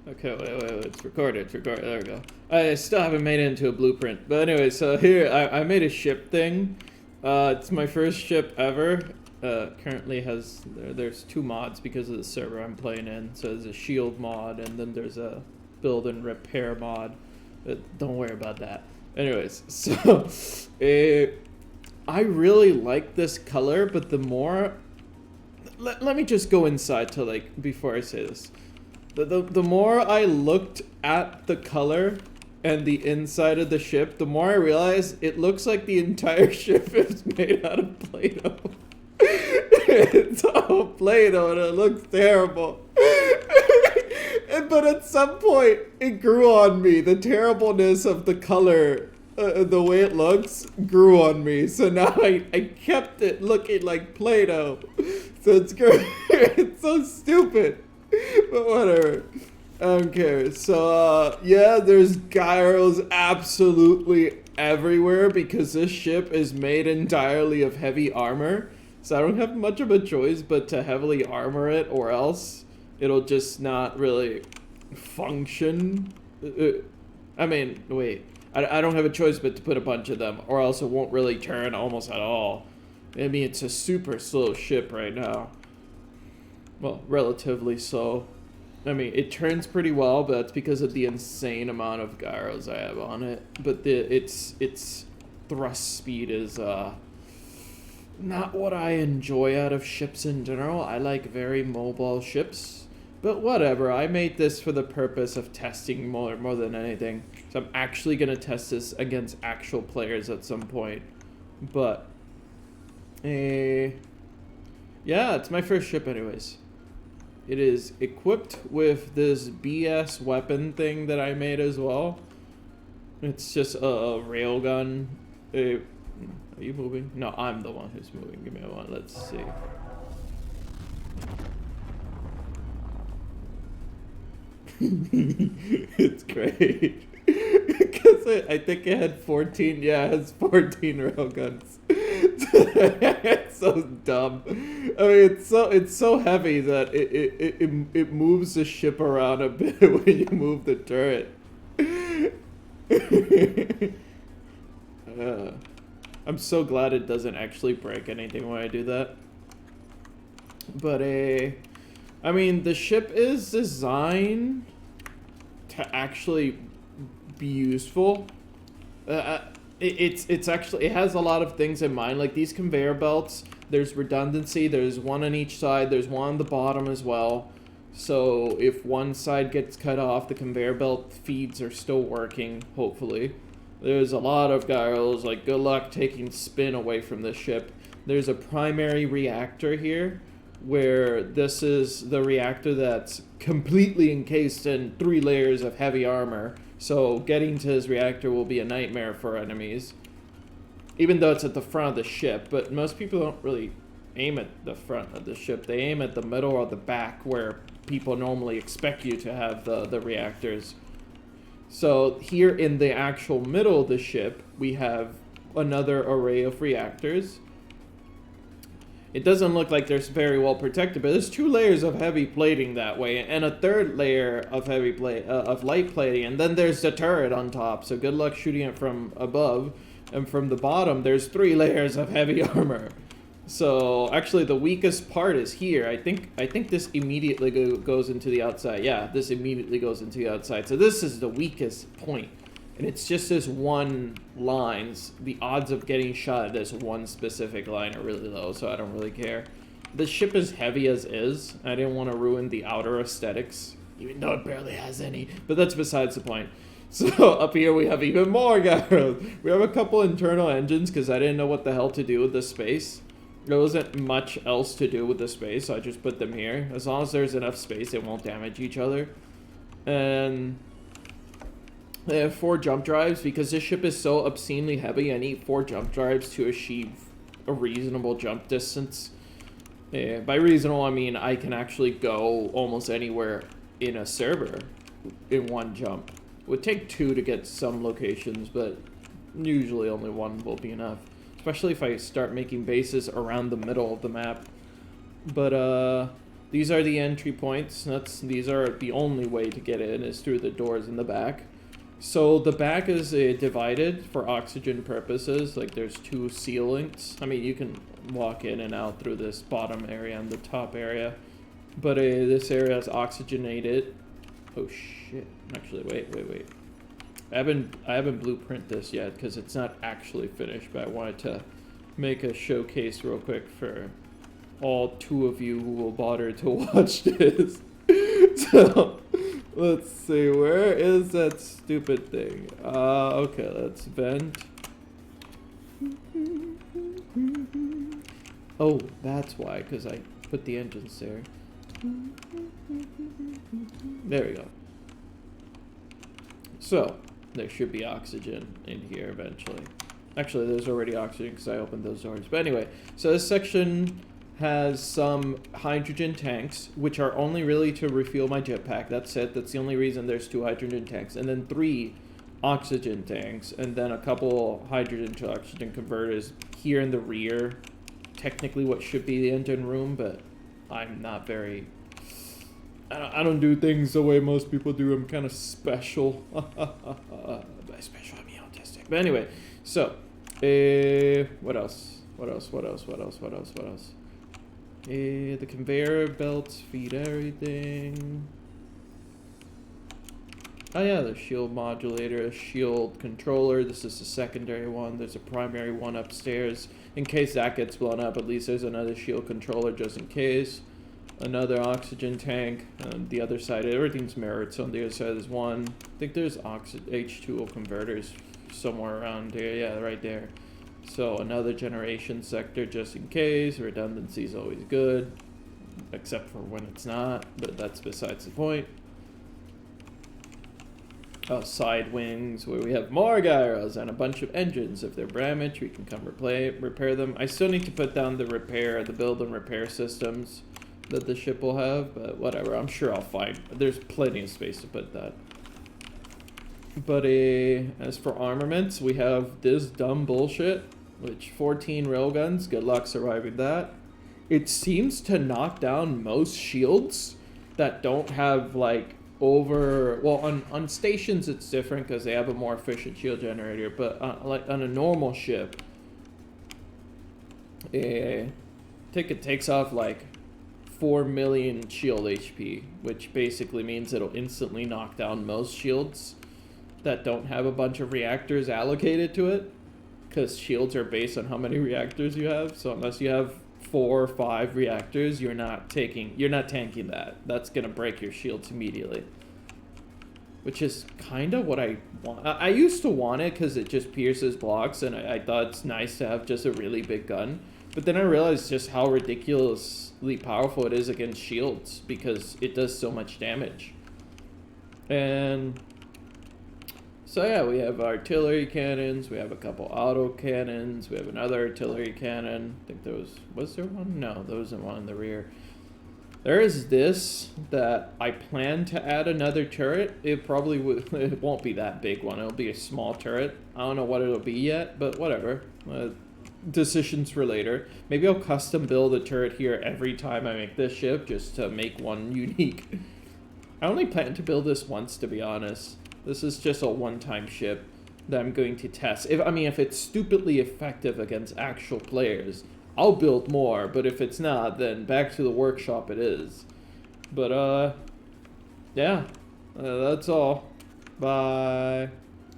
Okay, wait, it's recorded, there we go. I still haven't made it into a blueprint. But anyway, so here, I made a ship thing. It's my first ship ever. Currently there's two mods because of the server I'm playing in. So there's a shield mod, and then there's a build and repair mod. But don't worry about that. Anyways, so, I really like this color, but the more... Let me just go inside to, like, before I say this. The more I looked at the color and the inside of the ship, the more I realized it looks like the entire ship is made out of Play-Doh. It's all Play-Doh and it looks terrible. But at some point, it grew on me. The terribleness of the color, the way it looks, grew on me. So now I kept it looking like Play-Doh. So it's great. It's so stupid. But whatever. I don't care. So, yeah, there's gyros absolutely everywhere because this ship is made entirely of heavy armor. So I don't have much of a choice but to heavily armor it, or else it'll just not really function. I mean, wait. I don't have a choice but to put a bunch of them, or else it won't really turn almost at all. I mean, it's a super slow ship right now. Well, relatively slow. I mean, it turns pretty well, but that's because of the insane amount of gyros I have on it. But its thrust speed is not what I enjoy out of ships in general. I like very mobile ships, but whatever. I made this for the purpose of testing more than anything. So I'm actually gonna test this against actual players at some point. But, yeah, it's my first ship, anyways. It is equipped with this BS weapon thing that I made as well. It's just a railgun. Are you moving? No, I'm the one who's moving. Give me a moment. Let's see. It's great. Because I think it had 14. Yeah, it has 14 railguns. It's so dumb. I mean, it's so heavy that it moves the ship around a bit when you move the turret. I'm so glad it doesn't actually break anything when I do that. But I mean, the ship is designed to actually be useful. It's actually, it has a lot of things in mind, like these conveyor belts. There's redundancy. There's one on each side. There's one on the bottom as well. So if one side gets cut off, the conveyor belt feeds are still working, hopefully. There's a lot of gyros, like good luck taking spin away from this ship. There's a primary reactor here, where this is the reactor that's completely encased in 3 layers of heavy armor. So getting to his reactor will be a nightmare for enemies. Even though it's at the front of the ship, but most people don't really aim at the front of the ship. They aim at the middle or the back where people normally expect you to have the reactors. So here in the actual middle of the ship, we have another array of reactors. It doesn't look like they're very well protected, but there's 2 layers of heavy plating that way, and a 3rd layer of of light plating, and then there's the turret on top. So good luck shooting it from above, and from the bottom there's 3 layers of heavy armor. So actually, the weakest part is here. I think this immediately goes into the outside. Yeah, this immediately goes into the outside. So this is the weakest point. And it's just this one line. The odds of getting shot at this one specific line are really low, so I don't really care. The ship is heavy as is. I didn't want to ruin the outer aesthetics, even though it barely has any. But that's besides the point. So up here we have even more gyros. We have a couple internal engines because I didn't know what the hell to do with this space. There wasn't much else to do with the space, so I just put them here. As long as there's enough space, they won't damage each other. And they have 4 jump drives. Because this ship is so obscenely heavy, I need 4 jump drives to achieve a reasonable jump distance. Yeah, by reasonable, I mean I can actually go almost anywhere in a server in 1 jump. It would take 2 to get some locations, but usually only 1 will be enough. Especially if I start making bases around the middle of the map. But These are the entry points. These are the only way to get in is through the doors in the back. So the back is divided for oxygen purposes. Like there's 2 ceilings. I mean, you can walk in and out through this bottom area and the top area. But this area is oxygenated. Oh shit. Actually, wait. I haven't blueprint this yet because it's not actually finished, but I wanted to make a showcase real quick for all 2 of you who will bother to watch this. So let's see, where is that stupid thing? Okay, let's vent. Oh, that's why, because I put the engines there. There we go. So there should be oxygen in here eventually. Actually, there's already oxygen because I opened those doors. But anyway, so this section has some hydrogen tanks, which are only really to refuel my jetpack. That's it. That's the only reason there's 2 hydrogen tanks. And then 3 oxygen tanks. And then a couple hydrogen to oxygen converters here in the rear. Technically what should be the engine room, but I'm not very... I don't do things the way most people do. I'm kind of special. By special, I mean autistic. But anyway, so... what else? The conveyor belts feed everything. Oh yeah, the shield modulator, a shield controller. This is the secondary one. There's a primary one upstairs. In case that gets blown up, at least there's another shield controller just in case. Another oxygen tank. On the other side, everything's mirrored. So on the other side there's one. I think there's H2O converters somewhere around here. Yeah, right there. So another generation sector just in case. Redundancy is always good, except for when it's not, but that's besides the point. Side wings where we have more gyros and a bunch of engines. If they're damaged, we can come repair them. I still need to put down the build and repair systems that the ship will have, but whatever. I'm sure I'll find. There's plenty of space to put that. But as for armaments, we have this dumb bullshit, which 14 railguns. Good luck surviving that. It seems to knock down most shields that don't have like on stations it's different because they have a more efficient shield generator, but like on a normal ship, I think it takes off like 4 million shield HP, which basically means it'll instantly knock down most shields that don't have a bunch of reactors allocated to it, because shields are based on how many reactors you have. So unless you have 4 or 5 reactors, you're not tanking that. That's gonna break your shields immediately, which is kind of what I want. I used to want it because it just pierces blocks, and I thought it's nice to have just a really big gun. But then I realized just how ridiculously powerful it is against shields, because it does so much damage. And so yeah, we have artillery cannons, we have a couple auto cannons, we have another artillery cannon. I think was there one? No, there wasn't one in the rear. There is this that I plan to add another turret. It won't be that big one. It'll be a small turret. I don't know what it'll be yet, but whatever. Decisions for later. Maybe I'll custom build a turret here every time I make this ship, just to make one unique. I only plan to build this once, to be honest. This is just a one-time ship that I'm going to test. If it's stupidly effective against actual players, I'll build more, but if it's not, then back to the workshop it is. But, yeah. That's all. Bye.